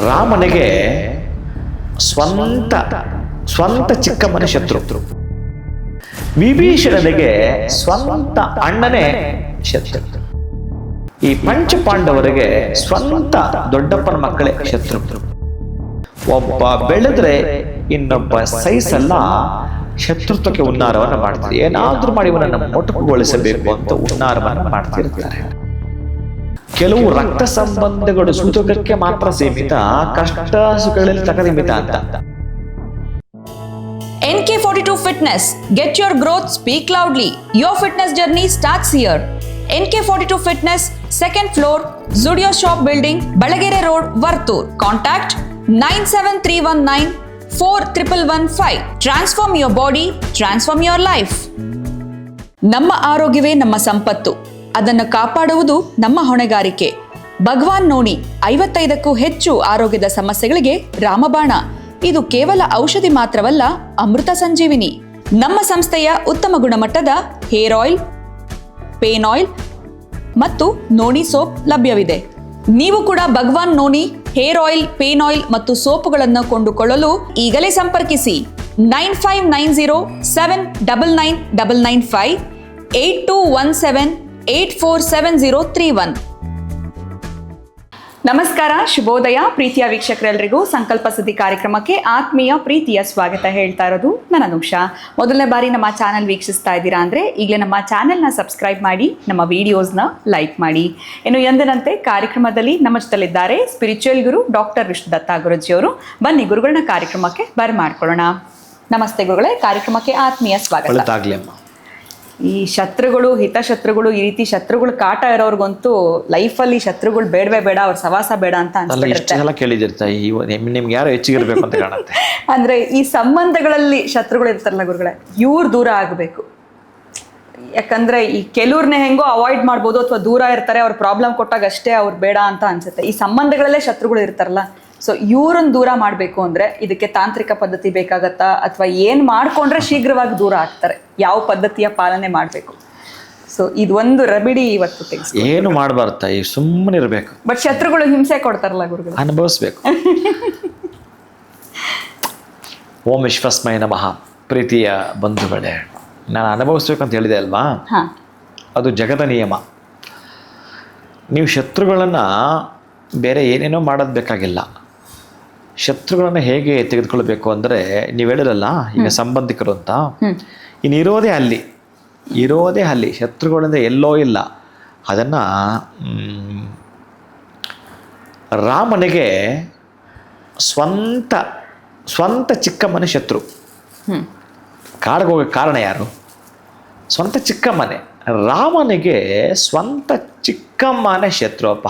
ರಾಮನಿಗೆ ಸ್ವಂತ ಚಿಕ್ಕಮ್ಮನ ಶತ್ರು, ವಿಭೀಷಣನಿಗೆ ಸ್ವಂತ ಅಣ್ಣನೇ ಶತ್ರು, ಈ ಪಂಚಪಾಂಡವರಿಗೆ ಸ್ವಂತ ದೊಡ್ಡಪ್ಪನ ಮಕ್ಕಳೇ ಶತ್ರು. ಒಬ್ಬ ಬೆಳೆದ್ರೆ ಇನ್ನೊಬ್ಬ ಸಹಿಸಲ್ಲ, ಶತ್ರುತ್ವಕ್ಕೆ ಉನ್ನಾರವನ್ನ ಮಾಡ್ತಾರೆ. ಏನಾದ್ರೂ ಮಾಡಿ ಇವನನ್ನು ಮೊಟಕುಗೊಳಿಸಬೇಕು ಅಂತ ಉನ್ನಾರವನ್ನ ಮಾಡ್ತಿರ್ತಾರೆ. ಕೆಲವು ರಕ್ತ ಸಂಬಂಧಗಳು ಸೂಚಕಕ್ಕೆ ಮಾತ್ರ ಸೀಮಿತ, ಕಷ್ಟ ಸುಖಗಳಲ್ಲಿ ತಕನಿಮಿತ ಅಂತ. NK42 Fitness. Get your growth, speak loudly. Your fitness journey starts here. NK42 Fitness, second floor, Zudio Shop Building, Balagere Road, Vartur. Contact 973194115. Transform your body, transform your life. ನಮ್ಮ ಆರೋಗ್ಯವೇ ನಮ್ಮ ಸಂಪತ್ತು, ಅದನ್ನು ಕಾಪಾಡುವುದು ನಮ್ಮ ಹೊಣೆಗಾರಿಕೆ. ಭಗವಾನ್ ನೋನಿ 55ಕ್ಕೂ ಹೆಚ್ಚು ಆರೋಗ್ಯದ ಸಮಸ್ಯೆಗಳಿಗೆ ರಾಮಬಾಣ. ಇದು ಕೇವಲ ಔಷಧಿ ಮಾತ್ರವಲ್ಲ, ಅಮೃತ ಸಂಜೀವಿನಿ. ನಮ್ಮ ಸಂಸ್ಥೆಯ ಉತ್ತಮ ಗುಣಮಟ್ಟದ ಹೇರ್ ಆಯಿಲ್, ಪೇನ್ ಆಯಿಲ್ ಮತ್ತು ನೋನಿ ಸೋಪ್ ಲಭ್ಯವಿದೆ. ನೀವು ಕೂಡ Bhagwan noni hair oil, pain oil ಮತ್ತು ಸೋಪುಗಳನ್ನು ಕೊಂಡುಕೊಳ್ಳಲು ಈಗಲೇ ಸಂಪರ್ಕಿಸಿ 9590799995 8217847031. ನಮಸ್ಕಾರ, ಶುಭೋದಯ ಪ್ರೀತಿಯ ವೀಕ್ಷಕರೆಲ್ಲರಿಗೂ. ಸಂಕಲ್ಪ ಸುದ್ದಿ ಕಾರ್ಯಕ್ರಮಕ್ಕೆ ಆತ್ಮೀಯ ಪ್ರೀತಿಯ ಸ್ವಾಗತ ಹೇಳ್ತಾ ಇರೋದು ನನ್ನ ಅನುಷಾ. ಮೊದಲನೇ ಬಾರಿ ನಮ್ಮ ಚಾನಲ್ ವೀಕ್ಷಿಸ್ತಾ ಇದ್ದೀರಾ ಅಂದರೆ ಈಗಲೇ ನಮ್ಮ ಚಾನೆಲ್ನ ಸಬ್ಸ್ಕ್ರೈಬ್ ಮಾಡಿ, ನಮ್ಮ ವಿಡಿಯೋಸ್ನ ಲೈಕ್ ಮಾಡಿ. ಇನ್ನು ಎಂದಿನಂತೆ ಕಾರ್ಯಕ್ರಮದಲ್ಲಿ ನಮ್ಮ ಜೊತೆಲಿದ್ದಾರೆ ಸ್ಪಿರಿಚುವಲ್ ಗುರು ಡಾಕ್ಟರ್ ವಿಷ್ಣುದತ್ತ ಗುರುಜಿಯವರು. ಬನ್ನಿ ಗುರುಗಳನ್ನ ಕಾರ್ಯಕ್ರಮಕ್ಕೆ ಬರಮಾಡ್ಕೊಳ್ಳೋಣ. ನಮಸ್ತೆ ಗುರುಗಳೇ, ಕಾರ್ಯಕ್ರಮಕ್ಕೆ ಆತ್ಮೀಯ ಸ್ವಾಗತ. ಈ ಶತ್ರುಗಳು, ಹಿತಶತ್ರುಗಳು, ಈ ರೀತಿ ಶತ್ರುಗಳು ಕಾಟ ಇರೋರ್ಗಂತೂ ಲೈಫಲ್ಲಿ ಶತ್ರುಗಳು ಬೇಡವೇ ಬೇಡ, ಅವ್ರ ಸವಾಸ ಬೇಡ ಅಂತ ನಿಮ್ಗೆ ಯಾರು ಹೆಚ್ಚಿಗಿರ್ಬೇಕು ಅಂತ ಕಾಣುತ್ತೆ. ಅಂದ್ರೆ ಈ ಸಂಬಂಧಗಳಲ್ಲಿ ಶತ್ರುಗಳು ಇರ್ತಾರಲ್ಲ ಗುರುಗಳೇ, ಇವ್ರು ದೂರ ಆಗಬೇಕು. ಯಾಕಂದ್ರೆ ಈ ಕೆಲವ್ರನ್ನೇ ಹೆಂಗೋ ಅವಾಯ್ಡ್ ಮಾಡ್ಬೋದು, ಅಥವಾ ದೂರ ಇರ್ತಾರೆ, ಅವ್ರ ಪ್ರಾಬ್ಲಮ್ ಕೊಟ್ಟಾಗ ಅಷ್ಟೇ ಅವ್ರು ಬೇಡ ಅಂತ ಅನ್ಸುತ್ತೆ. ಈ ಸಂಬಂಧಗಳಲ್ಲೇ ಶತ್ರುಗಳು ಇರ್ತಾರಲ್ಲ, ಸೊ ಇವ್ರನ್ನ ದೂರ ಮಾಡಬೇಕು ಅಂದ್ರೆ ಇದಕ್ಕೆ ತಾಂತ್ರಿಕ ಪದ್ಧತಿ ಬೇಕಾಗತ್ತಾ, ಅಥವಾ ಏನ್ ಮಾಡ್ಕೊಂಡ್ರೆ ಶೀಘ್ರವಾಗಿ ದೂರ ಆಗ್ತಾರೆ, ಯಾವ ಪದ್ಧತಿಯ ಪಾಲನೆ ಮಾಡಬೇಕು? ಸೊ ಇದೊಂದು ರೆಮಿಡಿ ಇವತ್ತು ತೆಗೆಸಿ. ಏನು ಮಾಡಬಾರ್ದ, ಸುಮ್ಮನೆ ಇರಬೇಕು. ಬಟ್ ಶತ್ರುಗಳು ಹಿಂಸೆ ಕೊಡ್ತಾರಲ್ಲ ಗುರುಗಳು, ಅನುಭವಿಸ್ಬೇಕು. ಓಂ ವಿಶ್ವಸ್ಮೈ ನಮಃ. ಪ್ರೀತಿಯ ಬಂಧುಗಳೇ, ನಾನು ಅನುಭವಿಸ್ಬೇಕು ಅಂತ ಹೇಳಿದೆ ಅಲ್ವಾ, ಅದು ಜಗದ ನಿಯಮ. ನೀವು ಶತ್ರುಗಳನ್ನು ಬೇರೆ ಏನೇನೋ ಮಾಡೋದು ಬೇಕಾಗಿಲ್ಲ. ಶತ್ರುಗಳನ್ನು ಹೇಗೆ ತೆಗೆದುಕೊಳ್ಬೇಕು ಅಂದರೆ, ನೀವು ಹೇಳಿರಲ್ಲ ಈಗ ಸಂಬಂಧಿಕರು ಅಂತ, ಇನ್ನು ಇರೋದೇ ಅಲ್ಲಿ ಶತ್ರುಗಳಿಂದ ಎಲ್ಲೋ ಇಲ್ಲ. ಅದನ್ನು ರಾಮನಿಗೆ ಸ್ವಂತ ಚಿಕ್ಕಮ್ಮನೆ ಶತ್ರು. ಕಾಡಿಗೆ ಹೋಗೋ ಕಾರಣ ಯಾರು? ಸ್ವಂತ ಚಿಕ್ಕಮ್ಮನೆ. ರಾಮನಿಗೆ ಸ್ವಂತ ಚಿಕ್ಕಮ್ಮನೆ ಶತ್ರು. ಅಪ್ಪ,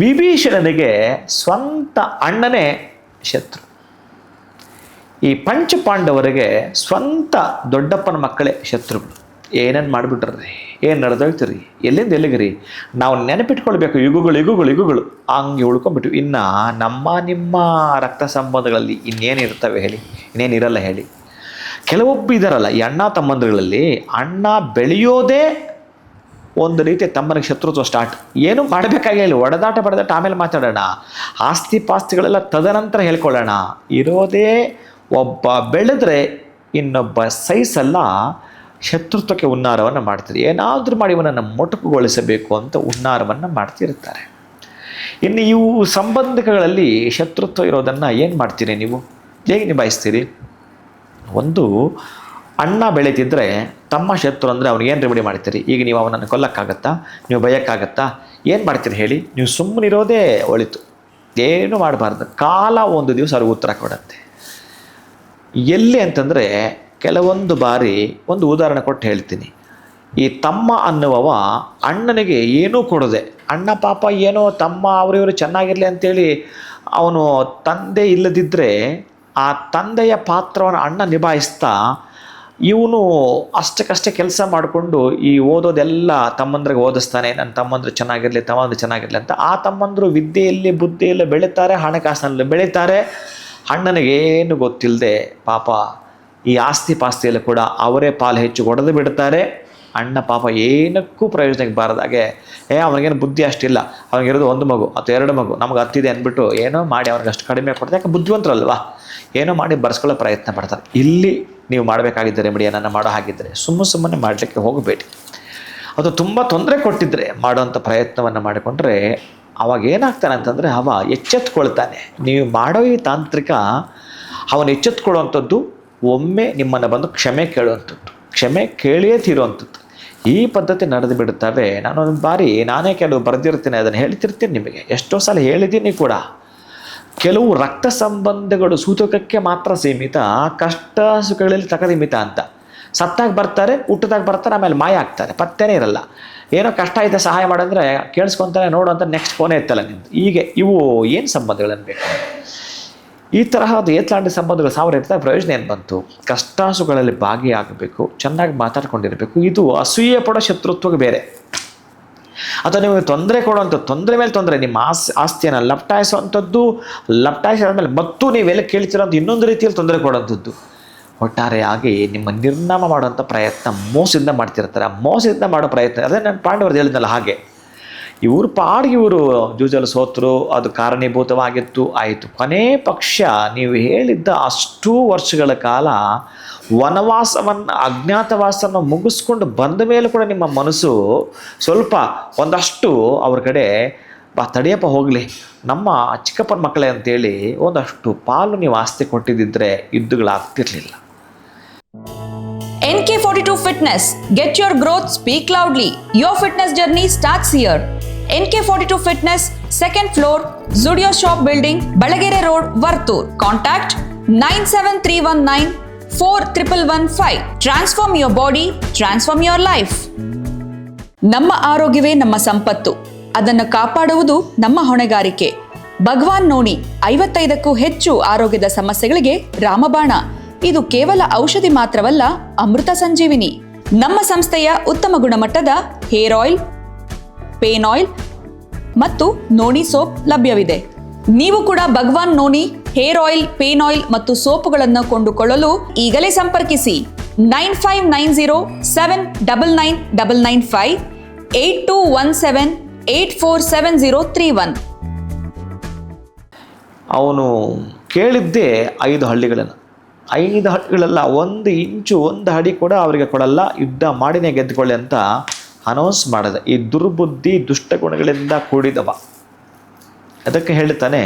ವಿಭೀಷಣನಿಗೆ ಸ್ವಂತ ಅಣ್ಣನೇ ಶತ್ರು. ಈ ಪಂಚಪಾಂಡವರಿಗೆ ಸ್ವಂತ ದೊಡ್ಡಪ್ಪನ ಮಕ್ಕಳೇ ಶತ್ರುಗಳು. ಏನೇನು ಮಾಡಿಬಿಟ್ರಿ, ಏನು ನಡೆದೋಗ್ತೀರಿ, ಎಲ್ಲಿಂದ ಎಲ್ಲಿಗ್ರಿ? ನಾವು ನೆನಪಿಟ್ಕೊಳ್ಬೇಕು, ಯುಗಗಳು ಹಂಗೆ ಉಳ್ಕೊಂಡ್ಬಿಟ್ಟು. ಇನ್ನು ನಿಮ್ಮ ರಕ್ತ ಸಂಬಂಧಗಳಲ್ಲಿ ಇನ್ನೇನಿರ್ತವೆ ಹೇಳಿ? ಇನ್ನೇನಿರಲ್ಲ ಹೇಳಿ? ಕೆಲವೊಬ್ಬರು ಇದ್ದಾರಲ್ಲ, ಈ ಅಣ್ಣ ತಮ್ಮಂದಿರಲ್ಲಿ ಅಣ್ಣ ಬೆಳೆಯೋದೇ ಒಂದು ರೀತಿ ತಮ್ಮನಿಗೆ ಶತ್ರುತ್ವ ಸ್ಟಾರ್ಟ್. ಏನು ಮಾಡಬೇಕಾಗಿಲ್ಲ, ಒಡೆದಾಟ ಆಮೇಲೆ ಮಾತಾಡೋಣ, ಆಸ್ತಿ ಪಾಸ್ತಿಗಳೆಲ್ಲ ತದನಂತರ ಹೇಳ್ಕೊಳ್ಳೋಣ. ಇರೋದೇ ಒಬ್ಬ ಬೆಳೆದ್ರೆ ಇನ್ನೊಬ್ಬ ಸಹಿಸಲ್ಲ, ಶತ್ರುತ್ವಕ್ಕೆ ಉನ್ನಾರವನ್ನು ಮಾಡ್ತಾರೆ. ಏನಾದರೂ ಮಾಡಿ ಇವನನ್ನು ಮೊಟಕುಗೊಳಿಸಬೇಕು ಅಂತ ಉನ್ನಾರವನ್ನು ಮಾಡ್ತಿರ್ತಾರೆ. ಇನ್ನು ಇವು ಸಂಬಂಧಗಳಲ್ಲಿ ಶತ್ರುತ್ವ ಇರೋದನ್ನು ಏನು ಮಾಡ್ತೀರಿ ನೀವು? ಹೇಗೆ ನಿಭಾಯಿಸ್ತೀರಿ? ಒಂದು ಅಣ್ಣ ಬೆಳೀತಿದ್ರೆ ತಮ್ಮ ಶತ್ರು ಅಂದರೆ ಅವ್ನಿಗೇನು ರೆಮಿಡಿ ಮಾಡ್ತೀರಿ? ಈಗ ನೀವು ಅವನನ್ನು ಕೊಲ್ಲಕ್ಕಾಗತ್ತಾ? ನೀವು ಬೈಯೋಕ್ಕಾಗತ್ತಾ? ಏನು ಮಾಡ್ತೀರಿ ಹೇಳಿ? ನೀವು ಸುಮ್ಮನಿರೋದೇ ಒಳಿತು, ಏನು ಮಾಡಬಾರ್ದು. ಕಾಲ ಒಂದು ದಿವಸ ಅವ್ರಿಗೆ ಉತ್ತರ ಕೊಡುತ್ತೆ. ಎಲ್ಲಿ ಅಂತಂದರೆ, ಕೆಲವೊಂದು ಬಾರಿ ಒಂದು ಉದಾಹರಣೆ ಕೊಟ್ಟು ಹೇಳ್ತೀನಿ. ಈ ತಮ್ಮ ಅನ್ನುವವ ಅಣ್ಣನಿಗೆ ಏನೂ ಕೊಡದೆ, ಅಣ್ಣ ಪಾಪ ಏನೋ ತಮ್ಮ ಅವರಿವರು ಚೆನ್ನಾಗಿರಲಿ ಅಂತೇಳಿ ಅವನು ತಂದೆ ಇಲ್ಲದಿದ್ದರೆ ಆ ತಂದೆಯ ಪಾತ್ರವನ್ನು ಅಣ್ಣ ನಿಭಾಯಿಸ್ತಾ ಇವನು ಅಷ್ಟಕ್ಕಷ್ಟೇ ಕೆಲಸ ಮಾಡಿಕೊಂಡು ಈ ಓದೋದೆಲ್ಲ ತಮ್ಮಂದ್ರಿಗೆ ಓದಿಸ್ತಾನೆ. ನನ್ನ ತಮ್ಮಂದ್ರು ಚೆನ್ನಾಗಿರಲಿ ಅಂತ. ಆ ತಮ್ಮಂದರು ವಿದ್ಯೆಯಲ್ಲಿ ಬುದ್ಧಿಯಲ್ಲಿ ಬೆಳೀತಾರೆ, ಹಣಕಾಸಿನಲ್ಲಿ ಬೆಳೀತಾರೆ. ಅಣ್ಣನಿಗೇನು ಗೊತ್ತಿಲ್ಲದೆ ಪಾಪ ಈ ಆಸ್ತಿ ಪಾಸ್ತಿಯಲ್ಲಿ ಕೂಡ ಅವರೇ ಪಾಲು ಹೆಚ್ಚು ಹೊಡೆದು ಬಿಡ್ತಾರೆ. ಅಣ್ಣ ಪಾಪ ಏನಕ್ಕೂ ಪ್ರಯೋಜನಕ್ಕೆ ಬಾರದಾಗೆ ಅವನಿಗೇನು ಬುದ್ಧಿ ಅಷ್ಟಿಲ್ಲ, ಅವನಿಗಿರೋದು 1 ಮಗು ಅಥವಾ 2 ಮಗು, ನಮ್ಗೆ ಹತ್ತಿದೆ ಅಂದ್ಬಿಟ್ಟು ಏನೋ ಮಾಡಿ ಅವ್ರಿಗೆ ಅಷ್ಟು ಕಡಿಮೆ ಕೊಡ್ತಾರೆ. ಯಾಕೆ ಬುದ್ಧಿವಂತರಲ್ವಾ, ಏನೋ ಮಾಡಿ ಬರ್ಸ್ಕೊಳ್ಳೋ ಪ್ರಯತ್ನ ಪಡ್ತಾರೆ. ಇಲ್ಲಿ ನೀವು ಮಾಡಬೇಕಾಗಿದ್ದರೆ ರೆಮಿಡಿಯನ್ನು ಮಾಡೋ ಹಾಗಿದ್ದರೆ ಸುಮ್ಮನೆ ಮಾಡಲಿಕ್ಕೆ ಹೋಗಬೇಡಿ. ಅದು ತುಂಬ ತೊಂದರೆ ಕೊಟ್ಟಿದ್ದರೆ ಮಾಡುವಂಥ ಪ್ರಯತ್ನವನ್ನು ಮಾಡಿಕೊಂಡ್ರೆ ಅವಾಗ ಏನಾಗ್ತಾನೆ ಅಂತಂದರೆ ಎಚ್ಚೆತ್ಕೊಳ್ತಾನೆ. ನೀವು ಮಾಡೋ ಈ ತಾಂತ್ರಿಕ ಅವನು ಎಚ್ಚೆತ್ಕೊಳ್ಳುವಂಥದ್ದು ಒಮ್ಮೆ ನಿಮ್ಮನ್ನು ಬಂದು ಕ್ಷಮೆ ಕೇಳುವಂಥದ್ದು, ಕ್ಷಮೆ ಕೇಳಿಯೇ ತೀರುವಂಥದ್ದು. ಈ ಪದ್ಧತಿ ನಡೆದು ಬಿಡುತ್ತವೆ. ನಾನೊಂದು ಬಾರಿ ನಾನೇ ಕೆಲವು ಬರೆದಿರ್ತೀನಿ, ಅದನ್ನು ಹೇಳ್ತಿರ್ತೀನಿ ನಿಮಗೆ, ಎಷ್ಟೋ ಸಲ ಹೇಳಿದ್ದೀನಿ ಕೂಡ. ಕೆಲವು ರಕ್ತ ಸಂಬಂಧಗಳು ಸೂತಕಕ್ಕೆ ಮಾತ್ರ ಸೀಮಿತ, ಕಷ್ಟ ಸುಖಗಳಲ್ಲಿ ಸೀಮಿತ ಅಂತ. ಸತ್ತಾಗ ಬರ್ತಾರೆ, ಹುಟ್ಟದಾಗ ಬರ್ತಾರೆ, ಆಮೇಲೆ ಮಾಯ ಆಗ್ತಾರೆ, ಪತ್ತೆನೇ ಇರಲ್ಲ. ಏನೋ ಕಷ್ಟ ಐತೆ ಸಹಾಯ ಮಾಡಂದರೆ ಕೇಳಿಸ್ಕೊತಾನೆ, ನೋಡು ಅಂತ ನೆಕ್ಸ್ಟ್ ಫೋನೇ ಎತ್ತಲ್ಲ ನಿಂತು. ಹೀಗೆ ಇವು ಏನು ಸಂಬಂಧಗಳನ್ನು ಬೇಕು? ಈ ತರಹದ ಏತ್ಲಾಂಡಿ ಸಂಬಂಧಗಳು 1000 ಇರ್ತಾರೆ, ಪ್ರಯೋಜನ ಏನು ಬಂತು? ಕಷ್ಟ ಸುಖಗಳಲ್ಲಿ ಭಾಗಿಯಾಗಬೇಕು, ಚೆನ್ನಾಗಿ ಮಾತಾಡ್ಕೊಂಡಿರಬೇಕು. ಇದು ಅಸೂಯೆ ಪಡೋ ಶತ್ರುತ್ವಕ್ಕೆ ಬೇರೆ. ಅಥವಾ ನಿಮಗೆ ತೊಂದರೆ ಕೊಡುವಂಥ ತೊಂದರೆ ಮೇಲೆ ತೊಂದರೆ, ನಿಮ್ಮ ಆಸ್ತಿಯನ್ನು ಲಪ್ಟಾಯಿಸುವಂಥದ್ದು, ಲಪ್ಟಾಯಿಸಿದ್ಮೇಲೆ ಮತ್ತು ನೀವೆಲ್ಲ ಕೇಳ್ತಿರೋಂಥ ಇನ್ನೊಂದು ರೀತಿಯಲ್ಲಿ ತೊಂದರೆ ಕೊಡುವಂಥದ್ದು. ಒಟ್ಟಾರೆಯಾಗಿ ನಿಮ್ಮ ನಿರ್ನಾಮ ಮಾಡುವಂಥ ಪ್ರಯತ್ನ ಮೋಸದಿಂದ ಮಾಡ್ತಿರ್ತಾರೆ. ಆ ಮೋಸದಿಂದ ಮಾಡೋ ಪ್ರಯತ್ನ, ಅದೇ ನಾನು ಪಾಂಡವರು ಹೇಳಿದ್ನಲ್ಲ ಹಾಗೆ, ಇವರು ಪಾಡಿಗೆ ಇವರು ಜೂಜಲು ಸೋತರು, ಅದು ಕಾರಣೀಭೂತವಾಗಿತ್ತು, ಆಯಿತು. ಕೊನೆ ಪಕ್ಷ ನೀವು ಹೇಳಿದ್ದ ಅಷ್ಟೂ ವರ್ಷಗಳ ಕಾಲ ವನವಾಸವನ್ನು, ಅಜ್ಞಾತವಾಸವನ್ನು ಮುಗಿಸ್ಕೊಂಡು ಬಂದ ಮೇಲೆ ಕೂಡ ನಿಮ್ಮ ಮನಸ್ಸು ಸ್ವಲ್ಪ ಒಂದಷ್ಟು ಅವ್ರ ಕಡೆ ತಡೆಯಪ್ಪ ಹೋಗಲಿ, ನಮ್ಮ ಚಿಕ್ಕಪ್ಪನ ಮಕ್ಕಳೇ ಅಂತೇಳಿ ಒಂದಷ್ಟು ಪಾಲು ನೀವು ಆಸ್ತಿ ಕೊಟ್ಟಿದ್ದಿದ್ರೆ ಯುದ್ಧಗಳಾಗ್ತಿರ್ಲಿಲ್ಲ. NK42 Fitness. Get your growth, speak loudly. Your fitness journey starts here. NK42 Fitness, 2nd floor, Zudio Shop Building, Balagere Road, Vartur. Contact 973194115. Transform your body, transform your life. ನಮ್ಮ ಆರೋಗ್ಯವೇ ನಮ್ಮ ಸಂಪತ್ತು, ಅದನ್ನು ಕಾಪಾಡುವುದು ನಮ್ಮ ಹೊಣೆಗಾರಿಕೆ. ಭಗವಾನ್ ನೋಣಿ 55ಕ್ಕೂ ಹೆಚ್ಚು ಆರೋಗ್ಯದ ಸಮಸ್ಯೆಗಳಿಗೆ ರಾಮಬಾಣ. ಇದು ಕೇವಲ ಔಷಧಿ ಮಾತ್ರವಲ್ಲ, ಅಮೃತ ಸಂಜೀವಿನಿ. ನಮ್ಮ ಸಂಸ್ಥೆಯ ಉತ್ತಮ ಗುಣಮಟ್ಟದ ಹೇರ್ ಆಯಿಲ್, ಪೇನ್ ಆಯಿಲ್ ಮತ್ತು ನೋಣಿ ಸೋಪ್ ಲಭ್ಯವಿದೆ. ನೀವು ಕೂಡ ಭಗವಾನ್ ನೋಣಿ ಹೇರ್ ಆಯಿಲ್, ಪೇನ್ ಆಯಿಲ್ ಮತ್ತು ಸೋಪುಗಳನ್ನು ಕೊಂಡುಕೊಳ್ಳಲು ಈಗಲೇ ಸಂಪರ್ಕಿಸಿ 9590799995 8217847031. ಅವನು ಕೇಳಿದ್ದೇ 5 ಹಳ್ಳಿಗಳನ್ನು. 5 ಹಳ್ಳಿಗಳೆಲ್ಲ 1 ಇಂಚು 1 ಅಡಿ ಕೂಡ ಅವರಿಗೆ ಕೊಡಲ್ಲ, ಯುದ್ಧ ಮಾಡಿನೇ ಗೆದ್ದುಕೊಳ್ಳಿ ಅಂತ ಅನೌನ್ಸ್ ಮಾಡಿದ. ಈ ದುರ್ಬುದ್ಧಿ ದುಷ್ಟಗುಣಗಳಿಂದ ಕೂಡಿದವ. ಅದಕ್ಕೆ ಹೇಳ್ತಾನೆ,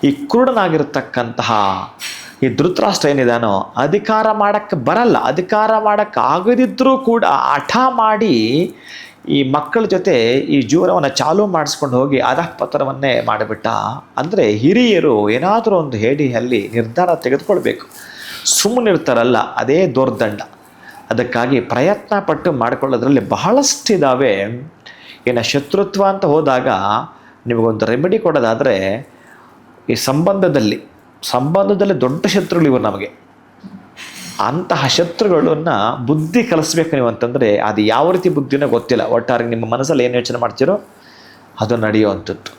ಈ ಕುರುಡನಾಗಿರ್ತಕ್ಕಂತಹ ಈ ಧೃತರಾಷ್ಟ್ರ ಏನಿದಾನೋ ಅಧಿಕಾರ ಮಾಡೋಕ್ಕೆ ಬರಲ್ಲ, ಅಧಿಕಾರ ಮಾಡೋಕ್ಕೆ ಆಗದಿದ್ದರೂ ಕೂಡ ಹಠ ಮಾಡಿ ಈ ಮಕ್ಕಳ ಜೊತೆ ಈ ಜೀವನವನ್ನು ಚಾಲೂ ಮಾಡಿಸ್ಕೊಂಡು ಹೋಗಿ ಅಧಃಪತನವನ್ನೇ ಮಾಡಿಬಿಟ್ಟ. ಅಂದರೆ ಹಿರಿಯರು ಏನಾದರೂ ಒಂದು ಹೇಡಿಯಲ್ಲಿ ನಿರ್ಧಾರ ತೆಗೆದುಕೊಳ್ಬೇಕು, ಸುಮ್ಮನಿರ್ತಾರಲ್ಲ ಅದೇ ದೊರ್ದಂಡ. ಅದಕ್ಕಾಗಿ ಪ್ರಯತ್ನ ಪಟ್ಟು ಮಾಡಿಕೊಳ್ಳೋದ್ರಲ್ಲಿ ಬಹಳಷ್ಟಿದ್ದಾವೆ. ಇನ್ನು ಶತ್ರುತ್ವ ಅಂತ ಹೋದಾಗ ನಿಮಗೊಂದು ರೆಮಿಡಿ ಕೊಡೋದಾದರೆ, ಈ ಸಂಬಂಧದಲ್ಲಿ ದೊಡ್ಡ ಶತ್ರುಗಳು ಇವರು ನಮಗೆ. ಅಂತಹ ಶತ್ರುಗಳನ್ನು ಬುದ್ಧಿ ಕಲಿಸ್ಬೇಕು ನೀವು ಅಂತಂದರೆ ಅದು ಯಾವ ರೀತಿ ಬುದ್ಧಿನೋ ಗೊತ್ತಿಲ್ಲ. ಒಟ್ಟಾರೆ ನಿಮ್ಮ ಮನಸ್ಸಲ್ಲಿ ಏನು ಯೋಚನೆ ಮಾಡ್ತೀರೋ ಅದು ನಡೆಯುವಂಥದ್ದು.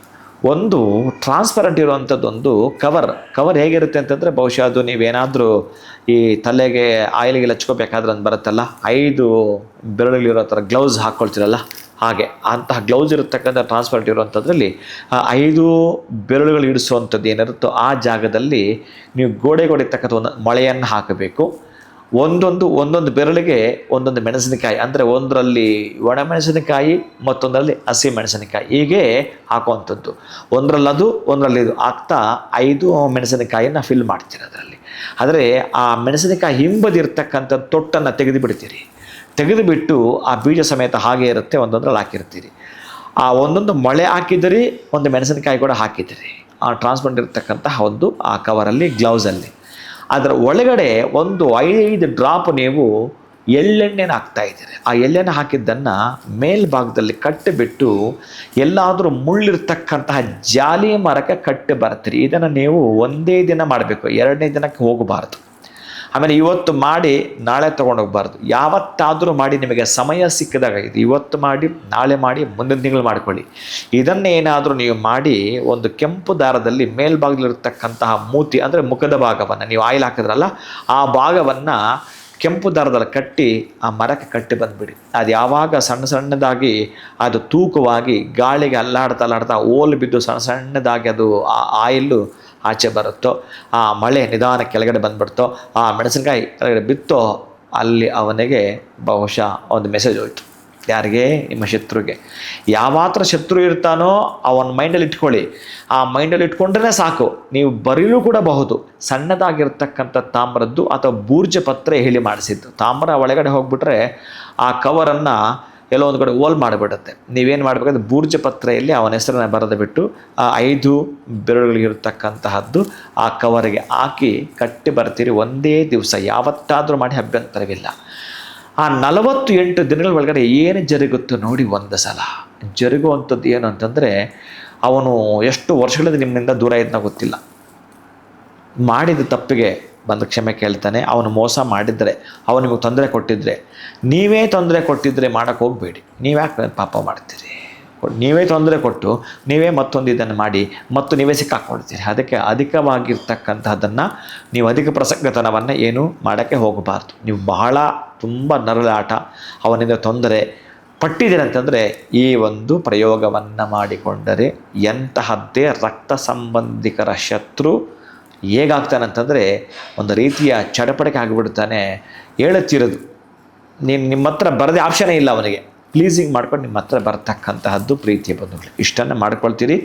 ಒಂದು ಟ್ರಾನ್ಸ್ಪರೆಂಟ್ ಇರುವಂಥದ್ದೊಂದು ಕವರ್ ಹೇಗಿರುತ್ತೆ ಅಂತಂದರೆ, ಬಹುಶಃ ಅದು ನೀವೇನಾದರೂ ಈ ತಲೆಗೆ ಆಯಿಲ್ಗೆ ಹಚ್ಕೋಬೇಕಾದ್ರೆ ಅಂತ ಬರುತ್ತಲ್ಲ, 5 ಬೆರಳುಗಳಿರೋ ಥರ ಗ್ಲೌಸ್ ಹಾಕ್ಕೊಳ್ತೀರಲ್ಲ, ಹಾಗೆ ಅಂತಹ ಗ್ಲೌಸ್ ಇರತಕ್ಕಂಥ ಟ್ರಾನ್ಸ್ಪರೆಂಟ್ ಇರುವಂಥದ್ರಲ್ಲಿ 5 ಬೆರಳುಗಳು ಇಡಿಸುವಂಥದ್ದು ಏನಿರುತ್ತೋ ಆ ಜಾಗದಲ್ಲಿ ನೀವು ಗೋಡೆಗೆ ಹೊಡಿತಕ್ಕಂಥ ಒಂದು ಮೊಳೆಯನ್ನು ಹಾಕಬೇಕು. ಒಂದೊಂದು ಬೆರಳಿಗೆ ಒಂದೊಂದು ಮೆಣಸಿನಕಾಯಿ, ಅಂದರೆ ಒಂದರಲ್ಲಿ ಒಣಮೆಣಸಿನಕಾಯಿ ಮತ್ತೊಂದರಲ್ಲಿ ಹಸಿ ಮೆಣಸಿನಕಾಯಿ, ಹೀಗೆ ಹಾಕುವಂಥದ್ದು. ಒಂದರಲ್ಲಿ ಇದು ಆಗ್ತಾ 5 ಮೆಣಸಿನಕಾಯಿಯನ್ನು ಫಿಲ್ ಮಾಡ್ತೀರಿ ಅದರಲ್ಲಿ. ಆದರೆ ಆ ಮೆಣಸಿನಕಾಯಿ ಹಿಂಬದಿರ್ತಕ್ಕಂಥ ತೊಟ್ಟನ್ನು ತೆಗೆದುಬಿಡ್ತೀರಿ. ತೆಗೆದುಬಿಟ್ಟು ಆ ಬೀಜ ಸಮೇತ ಹಾಗೆ ಇರುತ್ತೆ, ಒಂದೊಂದರಲ್ಲಿ ಹಾಕಿರ್ತೀರಿ. ಆ ಒಂದೊಂದು ಮೊಳೆ ಹಾಕಿದಿರಿ, ಒಂದು ಮೆಣಸಿನಕಾಯಿ ಕೂಡ ಹಾಕಿದಿರಿ ಆ ಟ್ರಾನ್ಸ್ಪರೆಂಟ್ ಇರ್ತಕ್ಕಂತಹ ಒಂದು ಆ ಕವರಲ್ಲಿ, ಗ್ಲೌಸಲ್ಲಿ. ಅದರ ಒಳಗಡೆ ಒಂದು 5 ಡ್ರಾಪ್ ನೀವು ಎಳ್ಳೆಣ್ಣೆನ ಹಾಕ್ತಾಯಿದ್ದೀರಿ. ಆ ಎಳ್ಳೆಣ್ಣೆ ಹಾಕಿದ್ದನ್ನು ಮೇಲ್ಭಾಗದಲ್ಲಿ ಕಟ್ಟಿಬಿಟ್ಟು ಎಲ್ಲಾದರೂ ಮುಳ್ಳಿರ್ತಕ್ಕಂತಹ ಜಾಲಿ ಮರಕ್ಕೆ ಕಟ್ಟಿ ಬರ್ತೀರಿ. ಇದನ್ನು ನೀವು ಒಂದೇ ದಿನ ಮಾಡಬೇಕು, 2ನೇ ದಿನಕ್ಕೆ ಹೋಗಬಾರ್ದು. ಆಮೇಲೆ ಇವತ್ತು ಮಾಡಿ ನಾಳೆ ತೊಗೊಂಡೋಗ್ಬಾರ್ದು. ಯಾವತ್ತಾದರೂ ಮಾಡಿ, ನಿಮಗೆ ಸಮಯ ಸಿಕ್ಕಿದಾಗ ಇದು ಇವತ್ತು ಮಾಡಿ, ನಾಳೆ ಮಾಡಿ, ಮುಂದಿನ ತಿಂಗಳು ಮಾಡ್ಕೊಳ್ಳಿ. ಇದನ್ನೇನಾದರೂ ನೀವು ಮಾಡಿ ಒಂದು ಕೆಂಪು ದಾರದಲ್ಲಿ ಮೇಲ್ಭಾಗದಲ್ಲಿರ್ತಕ್ಕಂತಹ ಮೂತಿ, ಅಂದರೆ ಮುಖದ ಭಾಗವನ್ನು ನೀವು ಆಯಿಲ್ ಹಾಕಿದ್ರಲ್ಲ ಆ ಭಾಗವನ್ನು ಕೆಂಪು ದಾರದಲ್ಲಿ ಕಟ್ಟಿ ಆ ಮರಕ್ಕೆ ಕಟ್ಟಿ ಬಂದುಬಿಡಿ. ಅದು ಯಾವಾಗ ಸಣ್ಣ ಸಣ್ಣದಾಗಿ ಅದು ತೂಕವಾಗಿ ಗಾಳಿಗೆ ಅಲ್ಲಾಡ್ತಾ ಓಲು ಬಿದ್ದು ಸಣ್ಣ ಸಣ್ಣದಾಗಿ ಅದು ಆ ಆಯಿಲ್ಲು ಆಚೆ ಬರುತ್ತೋ, ಆ ಮಳೆ ನಿಧಾನ ಕೆಳಗಡೆ ಬಂದುಬಿಡ್ತೋ, ಆ ಮೆಣಸಿನಕಾಯಿ ಕೆಳಗಡೆ ಬಿತ್ತೋ, ಅಲ್ಲಿ ಅವನಿಗೆ ಬಹುಶಃ ಒಂದು ಮೆಸೇಜ್ ಹೋಯ್ತು. ಯಾರಿಗೆ? ನಿಮ್ಮ ಶತ್ರುಗೆ. ಯಾವಾತ್ರ ಶತ್ರು ಇರ್ತಾನೋ ಅವನ ಮೈಂಡಲ್ಲಿ ಇಟ್ಕೊಳ್ಳಿ. ಆ ಮೈಂಡಲ್ಲಿ ಇಟ್ಕೊಂಡ್ರೆ ಸಾಕು, ನೀವು ಬರೀಲೂ ಕೂಡ ಬಹುದು. ಸಣ್ಣದಾಗಿರ್ತಕ್ಕಂಥ ತಾಮ್ರದ್ದು ಅಥವಾ ಬೂರ್ಜ ಪತ್ರೆ ಹೇಳಿ ಮಾಡಿಸಿದ್ದು ತಾಮ್ರ ಒಳಗಡೆ ಹೋಗ್ಬಿಟ್ರೆ ಆ ಕವರನ್ನು ಎಲ್ಲೋ ಒಂದು ಕಡೆ ಓಲ್ ಮಾಡಿಬಿಡುತ್ತೆ. ನೀವೇನು ಮಾಡಬೇಕಂದ್ರೆ ಬೂರ್ಜ ಪತ್ರೆಯಲ್ಲಿ ಅವನ ಹೆಸರನ್ನ ಬರೆದು ಬಿಟ್ಟು ಆ 5 ಬೆರಳುಗಳಿರ್ತಕ್ಕಂತಹದ್ದು ಆ ಕವರಿಗೆ ಹಾಕಿ ಕಟ್ಟಿ ಬರ್ತೀರಿ. ಒಂದೇ ದಿವಸ ಯಾವತ್ತಾದರೂ ಮಾಡಿ, ಅಭ್ಯಂತರವಿಲ್ಲ. ಆ 48 ದಿನಗಳ ಒಳಗಡೆ ಏನು ಜರುಗುತ್ತೋ ನೋಡಿ ಒಂದು ಸಲ. ಜರುಗುವಂಥದ್ದು ಏನು ಅಂತಂದರೆ, ಅವನು ಎಷ್ಟು ವರ್ಷಗಳಿಂದ ನಿಮ್ಮಿಂದ ದೂರ ಇದ್ನ ಗೊತ್ತಿಲ್ಲ, ಮಾಡಿದ ತಪ್ಪಿಗೆ ಬಂದು ಕ್ಷಮೆ ಕೇಳ್ತಾನೆ. ಅವನು ಮೋಸ ಮಾಡಿದರೆ, ಅವನು ನಿಮಗೆ ತೊಂದರೆ ಕೊಟ್ಟಿದ್ರೆ, ನೀವೇ ತೊಂದರೆ ಕೊಟ್ಟಿದ್ರೆ ಮಾಡೋಕ್ಕೆ ಹೋಗಬೇಡಿ. ನೀವ್ಯಾಕೆ ಪಾಪ ಮಾಡ್ತೀರಿ? ನೀವೇ ತೊಂದರೆ ಕೊಟ್ಟು ನೀವೇ ಮತ್ತೊಂದು ಇದನ್ನು ಮಾಡಿ ಮತ್ತು ನೀವೇ ಸಿಕ್ಕಾಕ್ಕೊಳ್ತೀರಿ. ಅದಕ್ಕೆ ಅಧಿಕವಾಗಿರ್ತಕ್ಕಂಥದ್ದನ್ನು ನೀವು ಅಧಿಕ ಪ್ರಸಂಗತನವನ್ನು ಏನು ಮಾಡೋಕ್ಕೆ ಹೋಗಬಾರ್ದು. ನೀವು ಬಹಳ ತುಂಬ ನರಳಾಟ, ಅವನಿಂದ ತೊಂದರೆ ಪಟ್ಟಿದ್ದೀರಂತಂದರೆ ಈ ಒಂದು ಪ್ರಯೋಗವನ್ನು ಮಾಡಿಕೊಂಡರೆ ಎಂತಹದ್ದೇ ರಕ್ತ ಸಂಬಂಧಿಕರ ಶತ್ರು ಹೇಗಾಗ್ತಾನಂತಂದರೆ ಒಂದು ರೀತಿಯ ಚಡಪಡಿಕೆ ಆಗಿಬಿಡ್ತಾನೆ. ಹೇಳುತ್ತಿರೋದು ನಿಮ್ಮ ಹತ್ರ ಬರದೆ ಆಪ್ಷನೇ ಇಲ್ಲ ಅವನಿಗೆ. ಪ್ಲೀಸಿಂಗ್ ಮಾಡ್ಕೊಂಡು ನಿಮ್ಮ ಹತ್ರ ಬರ್ತಕ್ಕಂತಹದ್ದು ಪ್ರೀತಿಯ ಬಂಧುಗಳು. ಇಷ್ಟನ್ನು ಮಾಡ್ಕೊಳ್ತೀರಿ,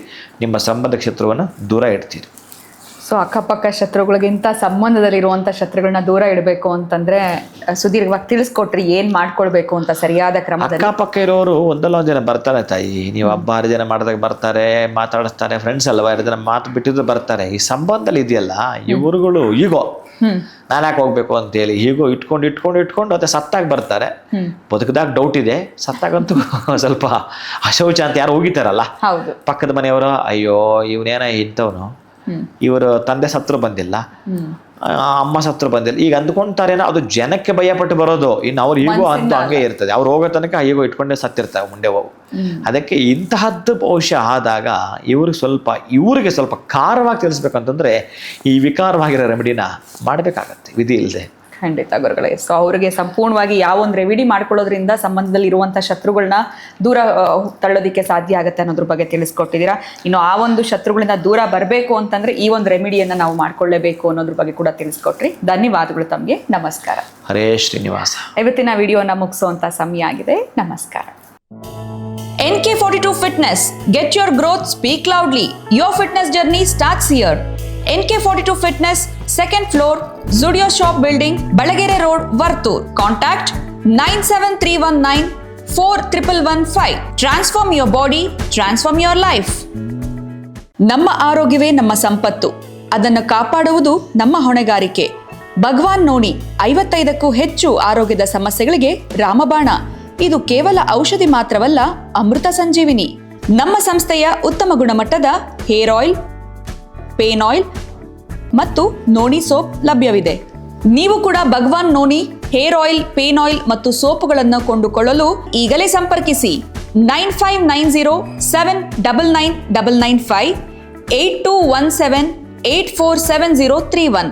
ನಿಮ್ಮ ಸಂಬಂಧ ಶತ್ರುವನ್ನು ದೂರ ಇಡ್ತೀರಿ. ಸೊ ಅಕ್ಕಪಕ್ಕ ಶತ್ರುಗಳಿಗಿಂತ ಸಂಬಂಧದಲ್ಲಿರುವಂಥ ಶತ್ರುಗಳನ್ನ ದೂರ ಇಡಬೇಕು ಅಂತಂದರೆ ಸುದೀರ್ಘವಾಗಿ ತಿಳಿಸ್ಕೊಟ್ರಿ ಏನು ಮಾಡ್ಕೊಳ್ಬೇಕು ಅಂತ ಸರಿಯಾದ ಕ್ರಮದಲ್ಲಿ. ಅಕ್ಕಪಕ್ಕ ಇರೋರು ಒಂದಲ್ಲ ಒಂದು ಜನ ಬರ್ತಾರೆ ತಾಯಿ. ನೀವು ಹಬ್ಬ ಹರಿದಿನ ಮಾಡಿದಾಗ ಬರ್ತಾರೆ, ಮಾತಾಡಿಸ್ತಾರೆ, ಫ್ರೆಂಡ್ಸ್ ಅಲ್ವಾ, 2 ದಿನ ಮಾತು ಬಿಟ್ಟಿದ್ರು ಬರ್ತಾರೆ. ಈ ಸಂಬಂಧದಲ್ಲಿ ಇದೆಯಲ್ಲ ಇವರುಗಳು ಈಗೋ ನಾನು ಯಾಕೆ ಹೋಗ್ಬೇಕು ಅಂತೇಳಿ ಹೀಗೋ ಇಟ್ಕೊಂಡು ಅದೇ ಸತ್ತಾಗಿ ಬರ್ತಾರೆ. ಬದುಕದಾಗ ಡೌಟ್ ಇದೆ, ಸತ್ತಾಗಂತೂ ಸ್ವಲ್ಪ ಅಶೌಚ ಅಂತ ಯಾರು ಹೋಗಿತಾರಲ್ಲ ಪಕ್ಕದ ಮನೆಯವರು, ಅಯ್ಯೋ ಇವನೇನ ಇಂಥವನು, ಇವರು ತಂದೆ ಸತ್ರು ಬಂದಿಲ್ಲ, ಅಮ್ಮ ಸತ್ರು ಬಂದಿಲ್ಲ, ಈಗ ಅಂದ್ಕೊಂತಾರೇನೋ. ಅದು ಜನಕ್ಕೆ ಭಯಪಟ್ಟು ಬರೋದು. ಇನ್ನು ಅವ್ರು ಈಗೋ ಅಂತ ಹಂಗೆ ಇರ್ತದೆ. ಅವ್ರು ಹೋಗೋ ತನಕ ಈಗೋ ಇಟ್ಕೊಂಡೇ ಸತ್ತಿರ್ತಾರೆ ಮುಂದೆ ಹೋಗು. ಅದಕ್ಕೆ ಇಂತಹದ್ದು ಬಹುಶಃ ಆದಾಗ ಇವರಿಗೆ ಸ್ವಲ್ಪ ಖಾರವಾಗಿ ತಿಳಿಸ್ಬೇಕಂತಂದ್ರೆ ಈ ವಿಕಾರವಾಗಿರೋ ರೆಮಿಡಿನ ಮಾಡಬೇಕಾಗತ್ತೆ, ವಿಧಿ ಇಲ್ಲದೆ. ಖಂಡಿತ ಗುರುಗಳೇ. ಸೊ ಅವರಿಗೆ ಸಂಪೂರ್ಣವಾಗಿ ಯಾವೊಂದು ರೆಮಿಡಿ ಮಾಡ್ಕೊಳ್ಳೋದ್ರಿಂದ ಸಂಬಂಧದಲ್ಲಿ ಇರುವಂಥ ಶತ್ರುಗಳನ್ನ ದೂರ ತಳ್ಳೋದಕ್ಕೆ ಸಾಧ್ಯ ಆಗುತ್ತೆ ಅನ್ನೋದ್ರ ಬಗ್ಗೆ ತಿಳಿಸ್ಕೊಟ್ಟಿದ್ದೀರಾ. ಇನ್ನು ಆ ಒಂದು ಶತ್ರುಗಳಿಂದ ದೂರ ಬರಬೇಕು ಅಂತಂದ್ರೆ ಈ ಒಂದು ರೆಮಿಡಿಯನ್ನು ನಾವು ಮಾಡ್ಕೊಳ್ಳೇಬೇಕು ಅನ್ನೋದ್ರ ಬಗ್ಗೆ ಕೂಡ ತಿಳಿಸ್ಕೊಟ್ರಿ. ಧನ್ಯವಾದಗಳು ತಮಗೆ. ನಮಸ್ಕಾರ. ಹರೇ ಶ್ರೀನಿವಾಸ. ಇವತ್ತಿನ ವಿಡಿಯೋನ ಮುಗಿಸುವಂತ ಸಮಯ ಆಗಿದೆ. ನಮಸ್ಕಾರ. NK42 Fitness. Get your growth, speak loudly. Your fitness journey starts here. NK42 Fitness, 2nd floor, Zudio Shop Building, Balagere Road, Vartur. Contact 97319 4115. Transform your body, transform your life. ನಮ್ಮ ಆರೋಗ್ಯವೇ ನಮ್ಮ ಸಂಪತ್ತು. ಅದನ್ನು ಕಾಪಾಡುವುದು ನಮ್ಮ ಹೊಣೆಗಾರಿಕೆ. ಭಗವಾನ್ ನೋಣಿ 55ಕ್ಕೂ ಹೆಚ್ಚು ಆರೋಗ್ಯದ ಸಮಸ್ಯೆಗಳಿಗೆ ರಾಮಬಾಣ. ಇದು ಕೇವಲ ಔಷಧಿ ಮಾತ್ರವಲ್ಲ, ಅಮೃತ ಸಂಜೀವಿನಿ. ನಮ್ಮ ಸಂಸ್ಥೆಯ ಉತ್ತಮ ಗುಣಮಟ್ಟದ ಹೇರ್ ಆಯಿಲ್, ಪೇನ್ ಆಯಿಲ್ ಮತ್ತು ನೋಣಿ ಸೋಪ್ ಲಭ್ಯವಿದೆ. ನೀವು ಕೂಡ ಭಗವಾನ್ ನೋಣಿ ಹೇರ್ ಆಯಿಲ್, ಪೇನ್ ಆಯಿಲ್ ಮತ್ತು ಸೋಪುಗಳನ್ನು ಕೊಂಡುಕೊಳ್ಳಲು ಈಗಲೇ ಸಂಪರ್ಕಿಸಿ 9590799995 8217 847031.